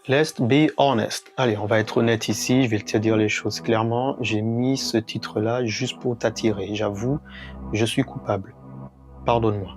Let's be honest. Allez, on va être honnête ici, je vais te dire les choses clairement. J'ai mis ce titre-là juste pour t'attirer. J'avoue, je suis coupable. Pardonne-moi.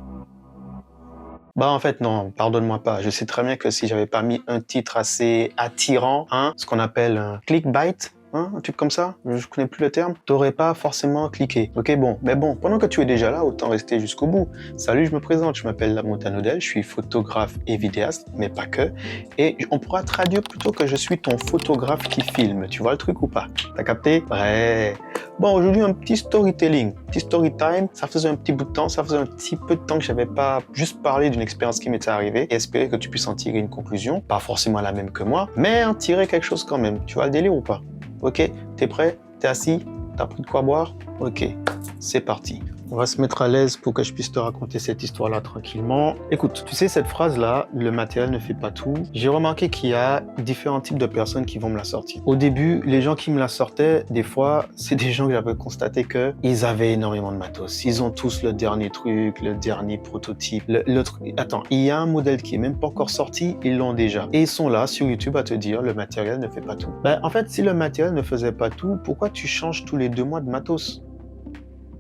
Bah en fait non, pardonne-moi pas. Je sais très bien que si j'avais pas mis un titre assez attirant, ce qu'on appelle un clickbait, un truc comme ça, je connais plus le terme, t'aurais pas forcément cliqué. Ok, bon, mais bon, pendant que tu es déjà là, autant rester jusqu'au bout. Salut, je me présente, je m'appelle Lamontagne Odel, je suis photographe et vidéaste, mais pas que. Et on pourra traduire plutôt que je suis ton photographe qui filme. Tu vois le truc ou pas? T'as capté? Ouais. Bon, aujourd'hui, un petit storytelling, petit story time. Ça faisait un petit bout de temps, ça faisait un petit peu de temps que j'avais pas juste parlé d'une expérience qui m'était arrivée et espérer que tu puisses en tirer une conclusion. Pas forcément la même que moi, mais en tirer quelque chose quand même. Tu vois le délire ou pas? Ok, t'es prêt? T'es assis? T'as pris de quoi boire? Ok, c'est parti. On va se mettre à l'aise pour que je puisse te raconter cette histoire-là tranquillement. Écoute, tu sais, cette phrase-là, le matériel ne fait pas tout. J'ai remarqué qu'il y a différents types de personnes qui vont me la sortir. Au début, les gens qui me la sortaient, des fois, c'est des gens que j'avais constaté qu'ils avaient énormément de matos. Ils ont tous le dernier truc, le dernier prototype, le truc. Attends, il y a un modèle qui est même pas encore sorti, ils l'ont déjà. Et ils sont là sur YouTube à te dire, le matériel ne fait pas tout. Ben, en fait, si le matériel ne faisait pas tout, pourquoi tu changes tous les 2 mois de matos?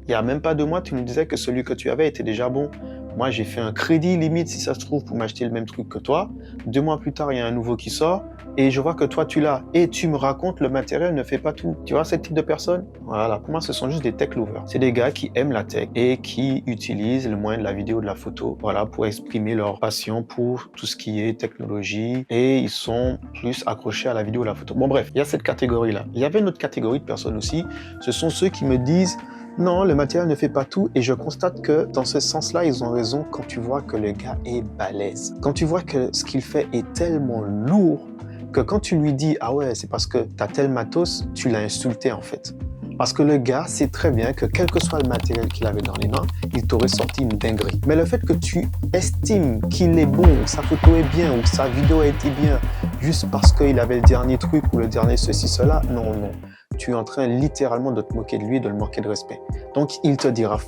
Il n'y a même pas 2 mois, tu me disais que celui que tu avais était déjà bon. Moi, j'ai fait un crédit limite, si ça se trouve, pour m'acheter le même truc que toi. 2 mois plus tard, il y a un nouveau qui sort et je vois que toi, tu l'as. Et tu me racontes, le matériel ne fait pas tout. Tu vois, ce type de personnes? Voilà, pour moi, ce sont juste des tech lovers. C'est des gars qui aiment la tech et qui utilisent le moyen de la vidéo, de la photo, voilà, pour exprimer leur passion pour tout ce qui est technologie et ils sont plus accrochés à la vidéo et à la photo. Bon, bref, il y a cette catégorie-là. Il y avait une autre catégorie de personnes aussi. Ce sont ceux qui me disent non, le matériel ne fait pas tout et je constate que dans ce sens-là, ils ont raison quand tu vois que le gars est balèze. Quand tu vois que ce qu'il fait est tellement lourd que quand tu lui dis « Ah ouais, c'est parce que t'as tel matos », tu l'as insulté en fait. Parce que le gars sait très bien que quel que soit le matériel qu'il avait dans les mains, il t'aurait sorti une dinguerie. Mais le fait que tu estimes qu'il est bon, ou sa photo est bien, ou sa vidéo a été bien, juste parce qu'il avait le dernier truc ou le dernier ceci, cela, non, non. Tu es en train littéralement de te moquer de lui, de le manquer de respect. Donc il te dira,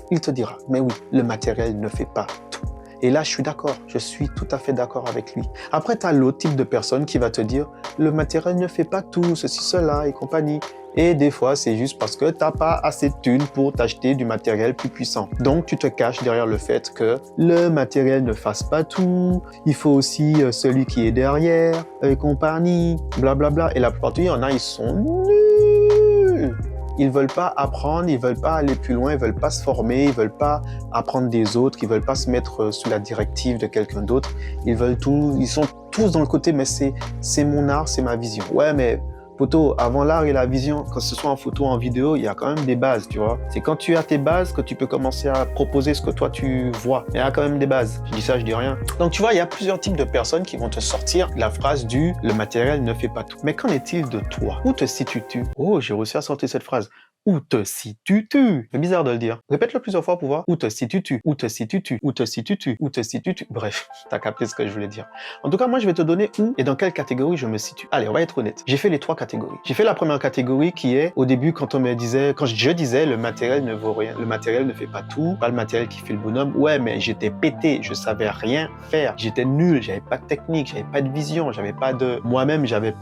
mais oui, le matériel ne fait pas tout. Et là, je suis d'accord, je suis tout à fait d'accord avec lui. Après, tu as l'autre type de personne qui va te dire, le matériel ne fait pas tout, ceci, cela et compagnie. Et des fois, c'est juste parce que tu n'as pas assez de thunes pour t'acheter du matériel plus puissant. Donc, tu te caches derrière le fait que le matériel ne fasse pas tout. Il faut aussi celui qui est derrière, et compagnie, blablabla. Et la plupart du temps, il y en a, ils sont nuls. Ils veulent pas apprendre, ils veulent pas aller plus loin, ils veulent pas se former, ils veulent pas apprendre des autres, ils veulent pas se mettre sous la directive de quelqu'un d'autre. Ils veulent tout, ils sont tous dans le côté, mais c'est mon art, c'est ma vision. Ouais, mais photo, avant l'art et la vision, que ce soit en photo ou en vidéo, il y a quand même des bases, tu vois. C'est quand tu as tes bases que tu peux commencer à proposer ce que toi tu vois. Il y a quand même des bases. Je dis ça, je dis rien. Donc tu vois, il y a plusieurs types de personnes qui vont te sortir la phrase du « le matériel ne fait pas tout ». Mais qu'en est-il de toi? Où te situes-tu? Oh, j'ai réussi à sortir cette phrase. Où te situes-tu? C'est bizarre de le dire. Répète-le plusieurs fois pour voir. Où te situes-tu? Où te situes-tu? Où te situes-tu? Où te situes-tu? Bref, t'as capté ce que je voulais dire. En tout cas, moi, je vais te donner où et dans quelle catégorie je me situe. Allez, on va être honnête. J'ai fait les 3 catégories. J'ai fait la première catégorie qui est, au début, quand je disais, le matériel ne vaut rien. Le matériel ne fait pas tout. Pas le matériel qui fait le bonhomme. Ouais, mais j'étais pété. Je savais rien faire. J'étais nul. J'avais pas de technique. J'avais pas de vision. J'avais pas de, moi-même, je savais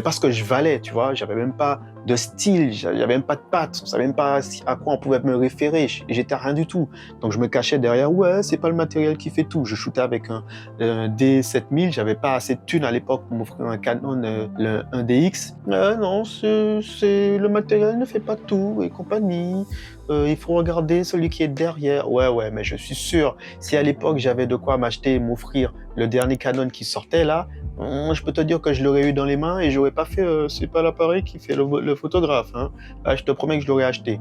pas ce que je valais, tu vois. J'avais même pas de style. J'avais même pas de patte. On savait même pas à quoi on pouvait me référer. J'étais rien du tout. Donc je me cachais derrière, ouais, c'est pas le matériel qui fait tout. Je shootais avec un D7000, j'avais pas assez de thunes à l'époque pour m'offrir un Canon, un DX. Non, le matériel ne fait pas tout et compagnie. Il faut regarder celui qui est derrière. Ouais, mais je suis sûr, si à l'époque j'avais de quoi m'acheter et m'offrir le dernier Canon qui sortait là, je peux te dire que je l'aurais eu dans les mains et j'aurais pas fait, c'est pas l'appareil qui fait le photographe, hein. Là, je te promets que je l'aurais acheté.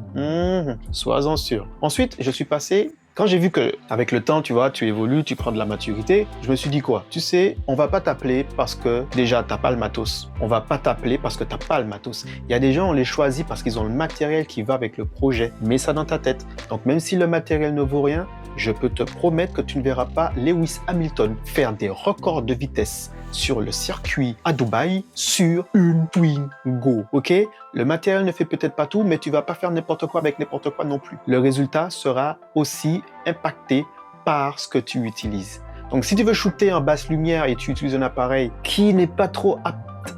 Sois-en sûr. Ensuite, je suis passé, quand j'ai vu que, avec le temps, tu vois, tu évolues, tu prends de la maturité, je me suis dit quoi? Tu sais, on va pas t'appeler parce que, déjà, t'as pas le matos. On va pas t'appeler parce que t'as pas le matos. Il y a des gens, on les choisit parce qu'ils ont le matériel qui va avec le projet. Mets ça dans ta tête. Donc, même si le matériel ne vaut rien, je peux te promettre que tu ne verras pas Lewis Hamilton faire des records de vitesse sur le circuit à Dubaï sur une Twingo, ok? Le matériel ne fait peut-être pas tout, mais tu vas pas faire n'importe quoi avec n'importe quoi non plus. Le résultat sera aussi impacté par ce que tu utilises. Donc, si tu veux shooter en basse lumière et tu utilises un appareil qui n'est pas trop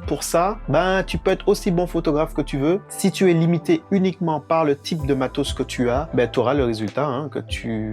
pour ça, ben, tu peux être aussi bon photographe que tu veux. Si tu es limité uniquement par le type de matos que tu as, ben, tu auras le résultat, hein,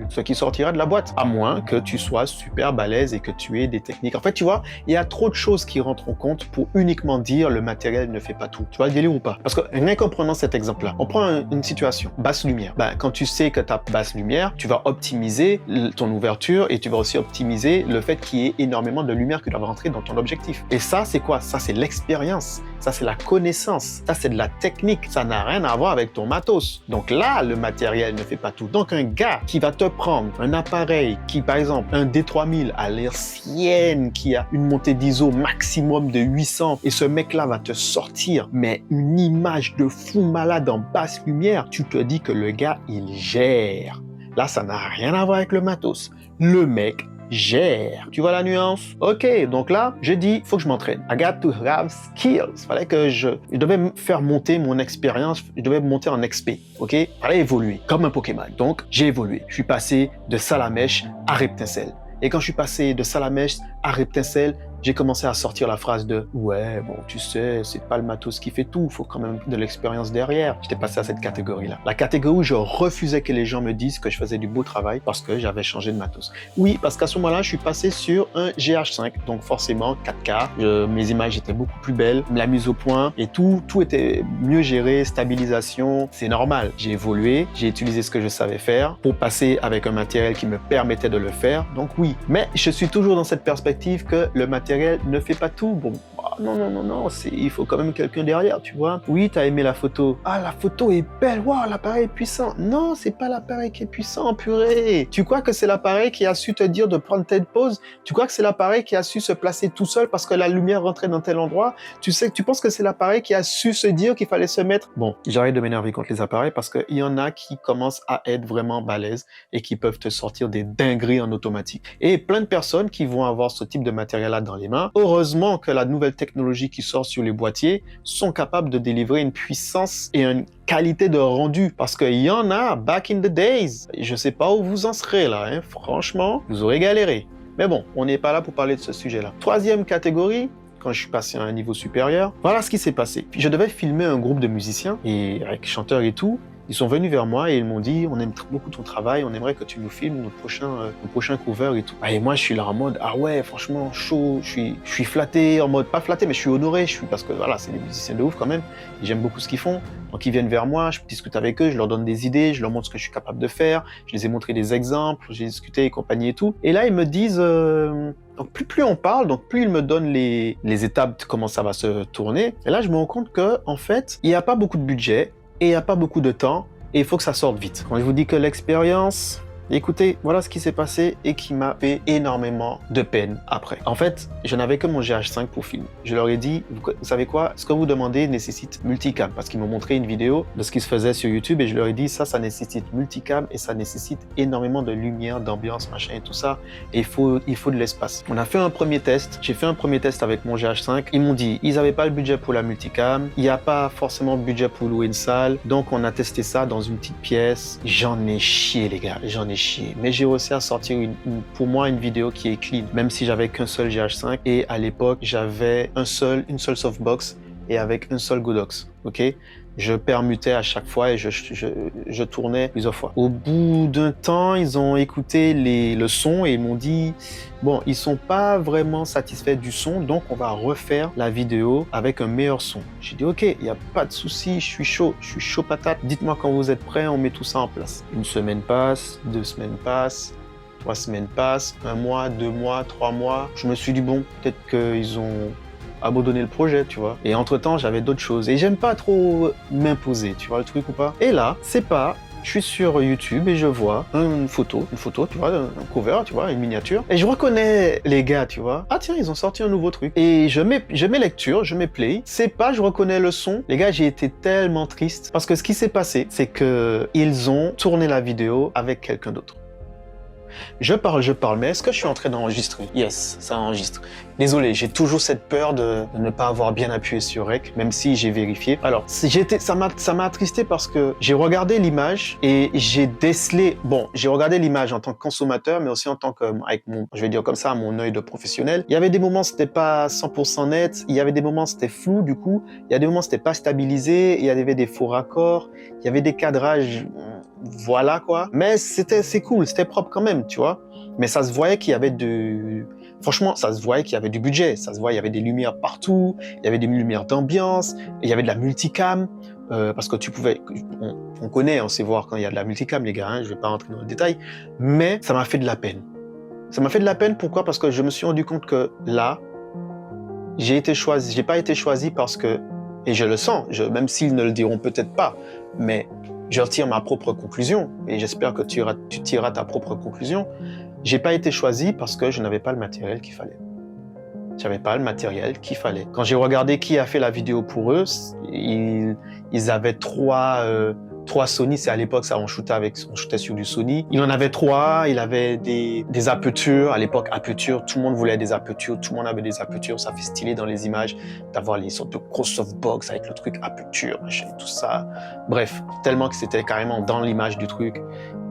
ce qui sortira de la boîte. À moins que tu sois super balèze et que tu aies des techniques. En fait, tu vois, il y a trop de choses qui rentrent en compte pour uniquement dire le matériel ne fait pas tout. Tu vois le délire ou pas? Parce que rien qu'en prenant cet exemple-là, on prend une situation, basse lumière. Ben, quand tu sais que tu as basse lumière, tu vas optimiser ton ouverture et tu vas aussi optimiser le fait qu'il y ait énormément de lumière qui doit rentrer dans ton objectif. Et ça, c'est quoi? Ça, c'est l'expérience. Ça, c'est la connaissance. Ça, c'est de la technique. Ça n'a rien à voir avec ton matos. Donc là, le matériel ne fait pas tout. Donc un gars qui va te prendre un appareil qui, par exemple, un D3000 à l'ancienne, qui a une montée d'ISO maximum de 800, et ce mec-là va te sortir, mais une image de fou malade en basse lumière, tu te dis que le gars, il gère. Là, ça n'a rien à voir avec le matos. Le mec gère. Tu vois la nuance? Ok, donc là, j'ai dit, faut que je m'entraîne. I got to have skills. Fallait que je devais me faire monter mon expérience, je devais monter en XP, ok? Fallait évoluer, comme un Pokémon. Donc, j'ai évolué. Je suis passé de Salamèche à Reptincelle. Et quand je suis passé de Salamèche à Reptincelle, j'ai commencé à sortir la phrase de « Ouais, bon, tu sais, c'est pas le matos qui fait tout, il faut quand même de l'expérience derrière. » J'étais passé à cette catégorie-là. La catégorie où je refusais que les gens me disent que je faisais du beau travail parce que j'avais changé de matos. Oui, parce qu'à ce moment-là, je suis passé sur un GH5, donc forcément 4K. Mes images étaient beaucoup plus belles, la mise au point et tout était mieux géré, stabilisation, c'est normal. J'ai évolué, j'ai utilisé ce que je savais faire pour passer avec un matériel qui me permettait de le faire, donc oui. Mais je suis toujours dans cette perspective que le matériel ne fait pas tout. Bon, non, il faut quand même quelqu'un derrière, tu vois. Oui, t'as aimé la photo. Ah, la photo est belle, waouh, l'appareil est puissant. Non, c'est pas l'appareil qui est puissant, purée. Tu crois que c'est l'appareil qui a su te dire de prendre telle pause? Tu crois que c'est l'appareil qui a su se placer tout seul parce que la lumière rentrait dans tel endroit? Tu penses que c'est l'appareil qui a su se dire qu'il fallait se mettre? Bon, j'arrête de m'énerver contre les appareils parce qu'il y en a qui commencent à être vraiment balèzes et qui peuvent te sortir des dingueries en automatique. Et plein de personnes qui vont avoir ce type de matériel-là dans les mains. Heureusement que la nouvelle technologie qui sort sur les boîtiers sont capables de délivrer une puissance et une qualité de rendu. Parce qu'il y en a, back in the days. Je sais pas où vous en serez là, hein. Franchement, vous aurez galéré. Mais bon, on n'est pas là pour parler de ce sujet-là. Troisième catégorie, quand je suis passé à un niveau supérieur, voilà ce qui s'est passé. Puis je devais filmer un groupe de musiciens, et avec chanteurs et tout. Ils sont venus vers moi et ils m'ont dit « On aime beaucoup ton travail, on aimerait que tu nous filmes nos prochains covers et tout. » Et moi, je suis là en mode « Ah ouais, franchement, chaud, je suis flatté, en mode, pas flatté, mais je suis honoré, parce que voilà, c'est des musiciens de ouf quand même, et j'aime beaucoup ce qu'ils font. Donc ils viennent vers moi, je discute avec eux, je leur donne des idées, je leur montre ce que je suis capable de faire, je les ai montré des exemples, j'ai discuté et compagnie et tout. Et là, ils me disent... Donc plus on parle, donc plus ils me donnent les étapes de comment ça va se tourner. Et là, je me rends compte que en fait, il n'y a pas beaucoup de budget, et il n'y a pas beaucoup de temps, et il faut que ça sorte vite. Quand je vous dis que l'expérience... Écoutez, voilà ce qui s'est passé et qui m'a fait énormément de peine après. En fait, je n'avais que mon GH5 pour filmer. Je leur ai dit, vous savez quoi, ce que vous demandez nécessite multicam, parce qu'ils m'ont montré une vidéo de ce qui se faisait sur YouTube et je leur ai dit, ça nécessite multicam et ça nécessite énormément de lumière, d'ambiance, machin et tout ça. Et il faut de l'espace. On a fait un premier test. J'ai fait un premier test avec mon GH5. Ils m'ont dit, ils n'avaient pas le budget pour la multicam. Il n'y a pas forcément de budget pour louer une salle. Donc, on a testé ça dans une petite pièce. J'en ai chié, les gars. J'en ai chier. Mais j'ai réussi à sortir pour moi une vidéo qui est clean, même si j'avais qu'un seul GH5 et à l'époque j'avais une seule softbox et avec un seul Godox. Ok, je permutais à chaque fois et je tournais plusieurs fois. Au bout d'un temps, ils ont écouté le son et ils m'ont dit bon, ils sont pas vraiment satisfaits du son, donc on va refaire la vidéo avec un meilleur son. J'ai dit ok, il y a pas de souci, je suis chaud patate. Dites-moi quand vous êtes prêts, on met tout ça en place. Une semaine passe, 2 semaines passent, 3 semaines passent, 1 mois, 2 mois, 3 mois. Je me suis dit bon, peut-être qu'ils ont abandonner le projet, tu vois. Et entre-temps, j'avais d'autres choses. Et j'aime pas trop m'imposer, tu vois le truc ou pas? Et là, je suis sur YouTube et je vois une photo, tu vois, un cover, tu vois, une miniature. Et je reconnais les gars, tu vois. Ah tiens, ils ont sorti un nouveau truc. Et je mets lecture, je mets play. C'est pas, je reconnais le son. Les gars, j'ai été tellement triste. Parce que ce qui s'est passé, c'est que ils ont tourné la vidéo avec quelqu'un d'autre. Je parle, mais est-ce que je suis en train d'enregistrer? Yes, ça enregistre. Désolé, j'ai toujours cette peur de ne pas avoir bien appuyé sur REC, même si j'ai vérifié. Alors, ça m'a attristé parce que j'ai regardé l'image et j'ai décelé... Bon, j'ai regardé l'image en tant que consommateur, mais aussi en tant que, avec mon, je vais dire comme ça, mon œil de professionnel. Il y avait des moments, c'était pas 100% net. Il y avait des moments, c'était flou, du coup. Il y a des moments, c'était pas stabilisé. Il y avait des faux raccords. Il y avait des cadrages, voilà quoi. Mais c'est cool, c'était propre quand même, tu vois. Mais ça se voyait qu'il y avait franchement, ça se voyait qu'il y avait du budget. Ça se voyait, il y avait des lumières partout, il y avait des lumières d'ambiance, il y avait de la multicam. Parce que tu pouvais... On connaît, on sait voir quand il y a de la multicam, les gars, hein, je vais pas rentrer dans le détail. Mais ça m'a fait de la peine. Ça m'a fait de la peine, pourquoi? Parce que je me suis rendu compte que là, j'ai pas été choisi parce que... Et je le sens, même s'ils ne le diront peut-être pas, mais je retire ma propre conclusion, et j'espère que tu tireras ta propre conclusion. J'ai pas été choisi parce que je n'avais pas le matériel qu'il fallait. J'avais pas le matériel qu'il fallait. Quand j'ai regardé qui a fait la vidéo pour eux, ils avaient trois Sony. C'est à l'époque, ça, on shootait sur du Sony. Il en avait trois. Il avait des Aperture. À l'époque, Aperture, tout le monde voulait des Aperture. Tout le monde avait des Aperture. Ça fait stylé dans les images d'avoir les sortes de gros softbox avec le truc Aperture, machin, tout ça. Bref, tellement que c'était carrément dans l'image du truc.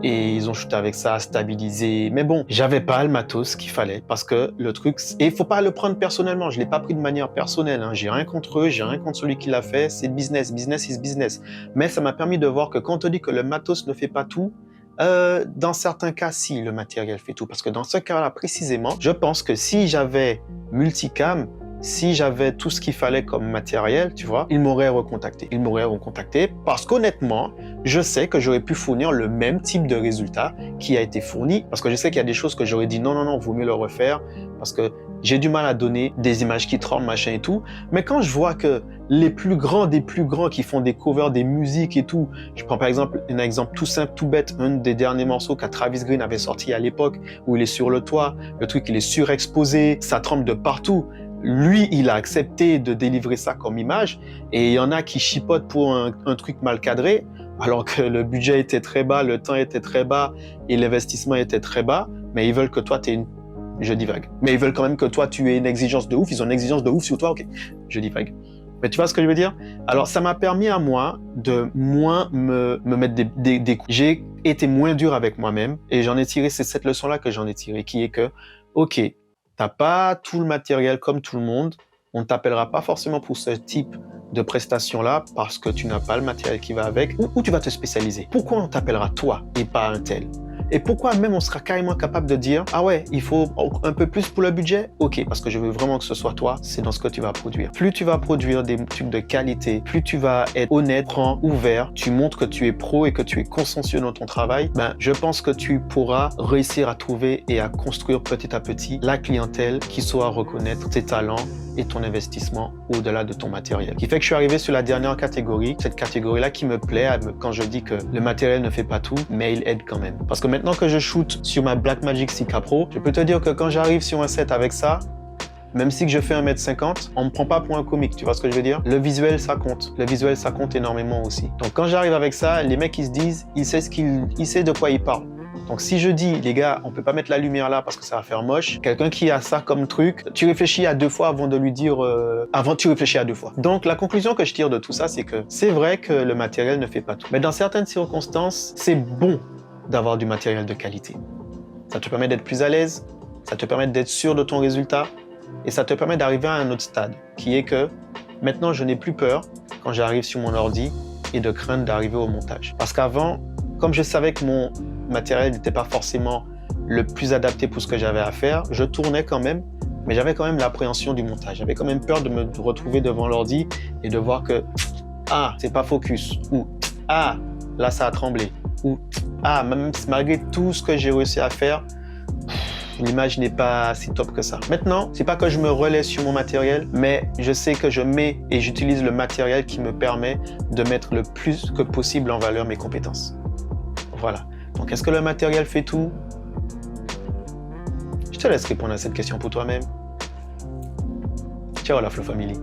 Et ils ont shooté avec ça, stabilisé. Mais bon, j'avais pas le matos qu'il fallait parce que le truc... Et il faut pas le prendre personnellement. Je l'ai pas pris de manière personnelle. Hein. J'ai rien contre eux, j'ai rien contre celui qui l'a fait. C'est business. Business is business. Mais ça m'a permis de voir que quand on te dit que le matos ne fait pas tout, dans certains cas, si, le matériel fait tout. Parce que dans ce cas-là, précisément, je pense que si j'avais multicam, si j'avais tout ce qu'il fallait comme matériel, tu vois, ils m'auraient recontacté. Ils m'auraient recontacté parce qu'honnêtement, je sais que j'aurais pu fournir le même type de résultat qui a été fourni. Parce que je sais qu'il y a des choses que j'aurais dit non, vaut mieux le refaire parce que j'ai du mal à donner des images qui tremblent, machin et tout. Mais quand je vois que les plus grands des plus grands qui font des covers, des musiques et tout, je prends par exemple un exemple tout simple, tout bête, un des derniers morceaux que Travis Green avait sorti à l'époque où il est sur le toit, le truc il est surexposé, ça tremble de partout. Lui, il a accepté de délivrer ça comme image et il y en a qui chipotent pour un truc mal cadré alors que le budget était très bas, le temps était très bas et l'investissement était très bas, mais ils veulent que toi, je divague. Mais ils veulent quand même que toi, tu aies une exigence de ouf, ils ont une exigence de ouf sur toi, ok, je divague. Mais tu vois ce que je veux dire? Alors, ça m'a permis à moi de moins me mettre des coups. J'ai été moins dur avec moi-même et j'en ai tiré, c'est cette leçon-là que j'en ai tiré, qui est que, ok, t'as pas tout le matériel comme tout le monde, on ne t'appellera pas forcément pour ce type de prestation-là parce que tu n'as pas le matériel qui va avec, ou tu vas te spécialiser. Pourquoi on t'appellera toi et pas un tel? Et pourquoi même on sera carrément capable de dire « Ah ouais, il faut un peu plus pour le budget? Ok, parce que je veux vraiment que ce soit toi, c'est dans ce que tu vas produire. » Plus tu vas produire des trucs de qualité, plus tu vas être honnête, franc, ouvert, tu montres que tu es pro et que tu es consciencieux dans ton travail, ben, je pense que tu pourras réussir à trouver et à construire petit à petit la clientèle qui saura reconnaître tes talents et ton investissement au-delà de ton matériel. Ce qui fait que je suis arrivé sur la dernière catégorie, cette catégorie-là qui me plaît quand je dis que le matériel ne fait pas tout, mais il aide quand même. Parce que maintenant que je shoot sur ma Blackmagic 6K Pro, je peux te dire que quand j'arrive sur un set avec ça, même si je fais 1m50, on me prend pas pour un comique, tu vois ce que je veux dire? Le visuel, ça compte. Le visuel, ça compte énormément aussi. Donc quand j'arrive avec ça, les mecs, ils se disent, ils savent de quoi ils parlent. Donc si je dis, les gars, on peut pas mettre la lumière là parce que ça va faire moche, quelqu'un qui a ça comme truc, tu réfléchis à 2 fois avant de lui dire... tu réfléchis à 2 fois. Donc la conclusion que je tire de tout ça, c'est que c'est vrai que le matériel ne fait pas tout. Mais dans certaines circonstances, c'est bon d'avoir du matériel de qualité. Ça te permet d'être plus à l'aise, ça te permet d'être sûr de ton résultat, et ça te permet d'arriver à un autre stade, qui est que maintenant je n'ai plus peur quand j'arrive sur mon ordi et de craindre d'arriver au montage. Parce qu'avant, comme je savais que mon matériel n'était pas forcément le plus adapté pour ce que j'avais à faire, je tournais quand même, mais j'avais quand même l'appréhension du montage. J'avais quand même peur de me retrouver devant l'ordi et de voir que « Ah, c'est pas focus » ou « Ah, là ça a tremblé » ou « Ah, même malgré tout ce que j'ai réussi à faire, l'image n'est pas si top que ça. » Maintenant, c'est pas que je me relaie sur mon matériel, mais je sais que je mets et j'utilise le matériel qui me permet de mettre le plus que possible en valeur mes compétences. Voilà. Donc, est-ce que le matériel fait tout? Je te laisse répondre à cette question pour toi-même. Ciao la Flow Family.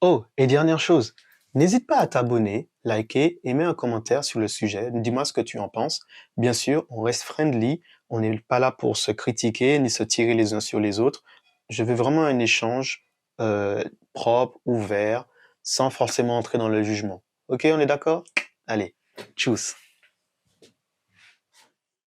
Oh, et dernière chose, n'hésite pas à t'abonner, liker et mettre un commentaire sur le sujet. Dis-moi ce que tu en penses. Bien sûr, on reste friendly. On n'est pas là pour se critiquer ni se tirer les uns sur les autres. Je veux vraiment un échange propre, ouvert, sans forcément entrer dans le jugement. Ok, on est d'accord? Allez, tchuss.